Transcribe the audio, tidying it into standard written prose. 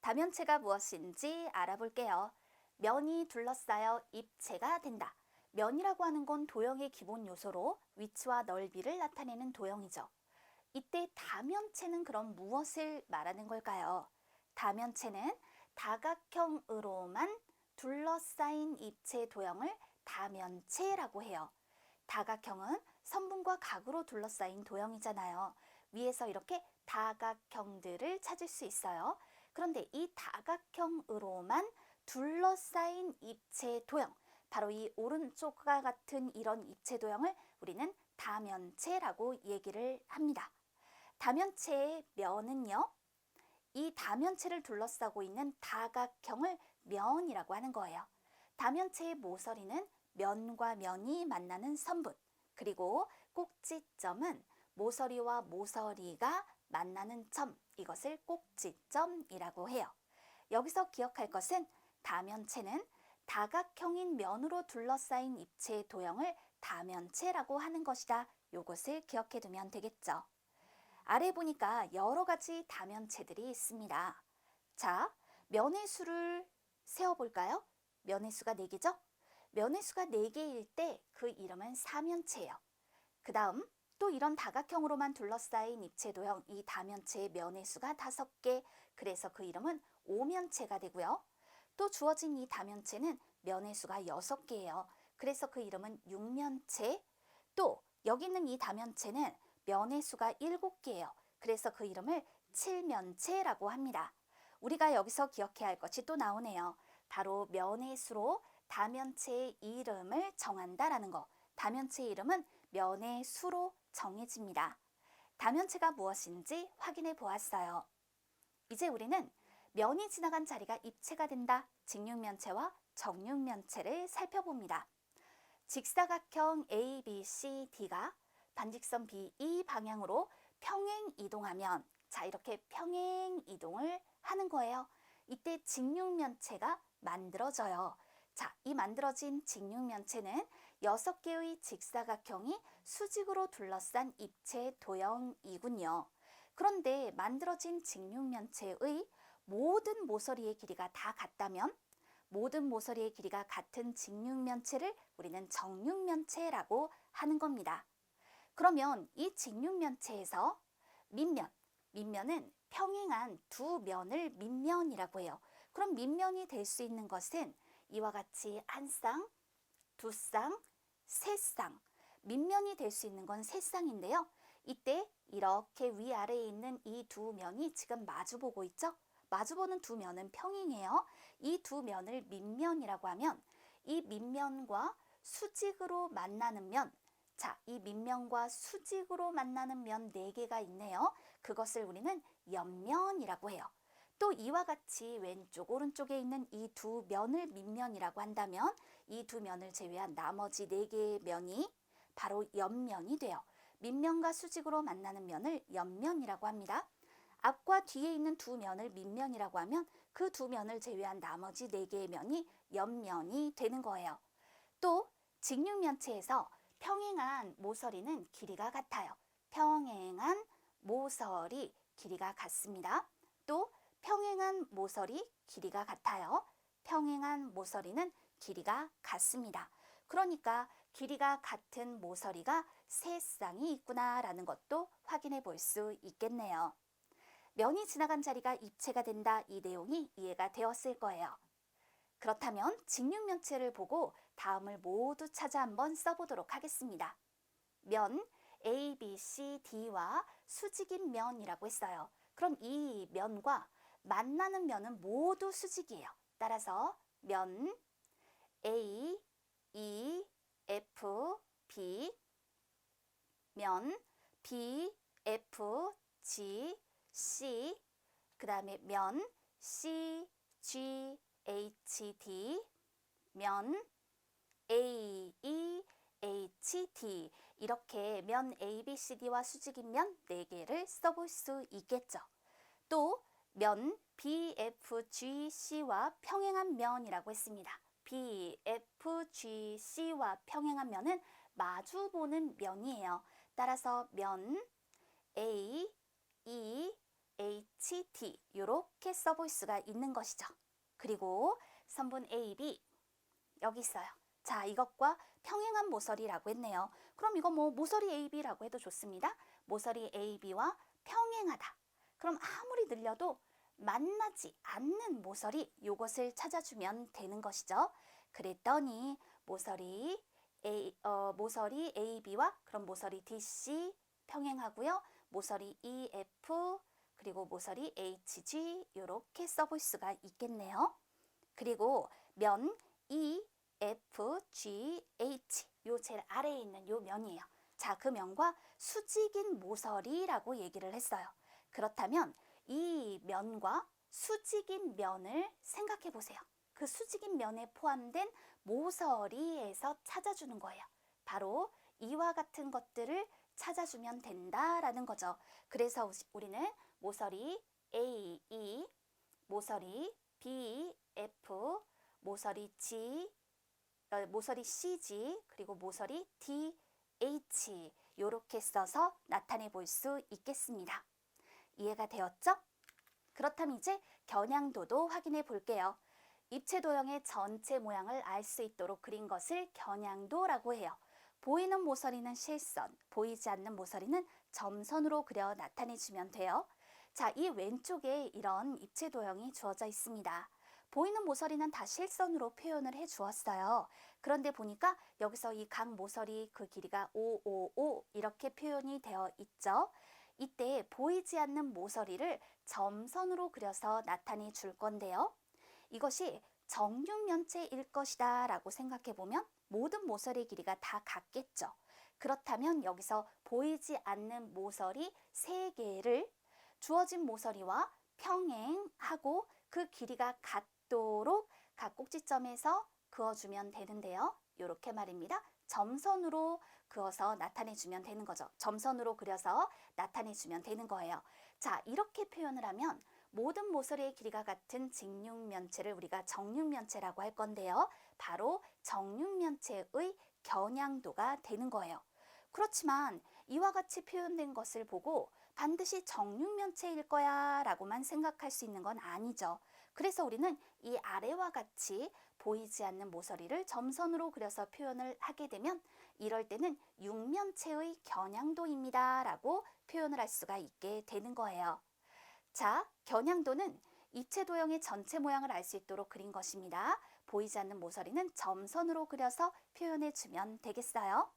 다면체가 무엇인지 알아볼게요. 면이 둘러싸여 입체가 된다. 면이라고 하는 건 도형의 기본 요소로 위치와 넓이를 나타내는 도형이죠. 이때 다면체는 그럼 무엇을 말하는 걸까요? 다면체는 다각형으로만 둘러싸인 입체 도형을 다면체라고 해요. 다각형은 선분과 각으로 둘러싸인 도형이잖아요. 위에서 이렇게 다각형들을 찾을 수 있어요. 그런데 이 다각형으로만 둘러싸인 입체 도형, 바로 이 오른쪽과 같은 이런 입체 도형을 우리는 다면체라고 얘기를 합니다. 다면체의 면은요, 이 다면체를 둘러싸고 있는 다각형을 면이라고 하는 거예요. 다면체의 모서리는 면과 면이 만나는 선분, 그리고 꼭지점은 모서리와 모서리가 만나는 점, 이것을 꼭지점이라고 해요. 여기서 기억할 것은 다면체는 다각형인 면으로 둘러싸인 입체의 도형을 다면체라고 하는 것이다. 이것을 기억해 두면 되겠죠. 아래 보니까 여러 가지 다면체들이 있습니다. 자, 면의 수를 세어볼까요? 면의 수가 4개죠? 면의 수가 4개일 때 그 이름은 사면체예요. 그 다음 또 이런 다각형으로만 둘러싸인 입체 도형 이 다면체의 면의 수가 5개, 그래서 그 이름은 오면체가 되고요. 또 주어진 이 다면체는 면의 수가 6개예요. 그래서 그 이름은 육면체. 또 여기 있는 이 다면체는 면의 수가 7개예요. 그래서 그 이름을 칠면체라고 합니다. 우리가 여기서 기억해야 할 것이 또 나오네요. 바로 면의 수로 다면체의 이름을 정한다라는 거. 다면체의 이름은 면의 수로 정해집니다. 다면체가 무엇인지 확인해 보았어요. 이제 우리는 면이 지나간 자리가 입체가 된다. 직육면체와 정육면체를 살펴봅니다. 직사각형 ABCD가 반직선 BE 방향으로 평행 이동하면, 자, 이렇게 평행 이동을 하는 거예요. 이때 직육면체가 만들어져요. 자, 이 만들어진 직육면체는 6개의 직사각형이 수직으로 둘러싼 입체 도형이군요. 그런데 만들어진 직육면체의 모든 모서리의 길이가 다 같다면 모든 모서리의 길이가 같은 직육면체를 우리는 정육면체라고 하는 겁니다. 그러면 이 직육면체에서 밑면은 평행한 두 면을 밑면이라고 해요. 그럼 밑면이 될 수 있는 것은 이와 같이 한 쌍, 두 쌍, 세 쌍. 밑면이 될 수 있는 건 세 쌍인데요. 이때 이렇게 위아래에 있는 이 두 면이 지금 마주보고 있죠? 마주보는 두 면은 평행해요. 이 두 면을 밑면이라고 하면 이 밑면과 수직으로 만나는 면, 자, 이 밑면과 수직으로 만나는 면 4개가 있네요. 그것을 우리는 옆면이라고 해요. 또 이와 같이 왼쪽, 오른쪽에 있는 이 두 면을 밑면이라고 한다면 이 두 면을 제외한 나머지 4개의 면이 바로 옆면이 돼요. 밑면과 수직으로 만나는 면을 옆면이라고 합니다. 앞과 뒤에 있는 두 면을 밑면이라고 하면 그 두 면을 제외한 나머지 4개의 면이 옆면이 되는 거예요. 또 직육면체에서 평행한 모서리는 길이가 같아요. 평행한 모서리 길이가 같습니다. 또 평행한 모서리 길이가 같아요. 평행한 모서리는 길이가 같습니다. 그러니까 길이가 같은 모서리가 세 쌍이 있구나라는 것도 확인해 볼 수 있겠네요. 면이 지나간 자리가 입체가 된다, 이 내용이 이해가 되었을 거예요. 그렇다면 직육면체를 보고 다음을 모두 찾아 한번 써보도록 하겠습니다. 면 ABCD와 수직인 면이라고 했어요. 그럼 이 면과 만나는 면은 모두 수직이에요. 따라서 면 A, E, F, B, 면 B, F, G, C, 그 다음에 면 C, G, HD, 면 A, E, HD, 이렇게 면 ABCD와 수직인 면 4개를 써볼 수 있겠죠. 또 면 BFGC와 평행한 면이라고 했습니다. BFGC와 평행한 면은 마주보는 면이에요. 따라서 면 A, E, HT 이렇게 써볼 수가 있는 것이죠. 그리고 선분 AB 여기 있어요. 자, 이것과 평행한 모서리라고 했네요. 그럼 이거 뭐 모서리 AB라고 해도 좋습니다. 모서리 AB와 평행하다. 그럼 아무리 늘려도 만나지 않는 모서리 이것을 찾아주면 되는 것이죠. 그랬더니 모서리 AB와 그럼 모서리 DC 평행하고요. 모서리 EF 그리고 모서리 HG 이렇게 써볼 수가 있겠네요. 그리고 면 EFGH 요 제일 아래에 있는 요 면이에요. 자, 그 면과 수직인 모서리라고 얘기를 했어요. 그렇다면 이 면과 수직인 면을 생각해 보세요. 그 수직인 면에 포함된 모서리에서 찾아주는 거예요. 바로 이와 같은 것들을 찾아주면 된다라는 거죠. 그래서 우리는 모서리 AE, 모서리 BF, 모서리 CG, 그리고 모서리 DH 이렇게 써서 나타내 볼 수 있겠습니다. 이해가 되었죠? 그렇다면 이제 겨냥도도 확인해 볼게요. 입체 도형의 전체 모양을 알 수 있도록 그린 것을 겨냥도라고 해요. 보이는 모서리는 실선, 보이지 않는 모서리는 점선으로 그려 나타내주면 돼요. 자, 이 왼쪽에 이런 입체 도형이 주어져 있습니다. 보이는 모서리는 다 실선으로 표현을 해 주었어요. 그런데 보니까 여기서 이 각 모서리 그 길이가 555 이렇게 표현이 되어 있죠. 이때 보이지 않는 모서리를 점선으로 그려서 나타내 줄 건데요. 이것이 정육면체일 것이다 라고 생각해 보면 모든 모서리 길이가 다 같겠죠. 그렇다면 여기서 보이지 않는 모서리 3개를 주어진 모서리와 평행하고 그 길이가 같도록 각 꼭지점에서 그어주면 되는데요. 이렇게 말입니다. 점선으로 그어서 나타내주면 되는 거죠. 점선으로 그려서 나타내주면 되는 거예요. 자, 이렇게 표현을 하면 모든 모서리의 길이가 같은 직육면체를 우리가 정육면체라고 할 건데요. 바로 정육면체의 겨냥도가 되는 거예요. 그렇지만 이와 같이 표현된 것을 보고 반드시 정육면체일 거야 라고만 생각할 수 있는 건 아니죠. 그래서 우리는 이 아래와 같이 보이지 않는 모서리를 점선으로 그려서 표현을 하게 되면 이럴 때는 육면체의 겨냥도입니다 라고 표현을 할 수가 있게 되는 거예요. 자, 겨냥도는 입체 도형의 전체 모양을 알 수 있도록 그린 것입니다. 보이지 않는 모서리는 점선으로 그려서 표현해 주면 되겠어요.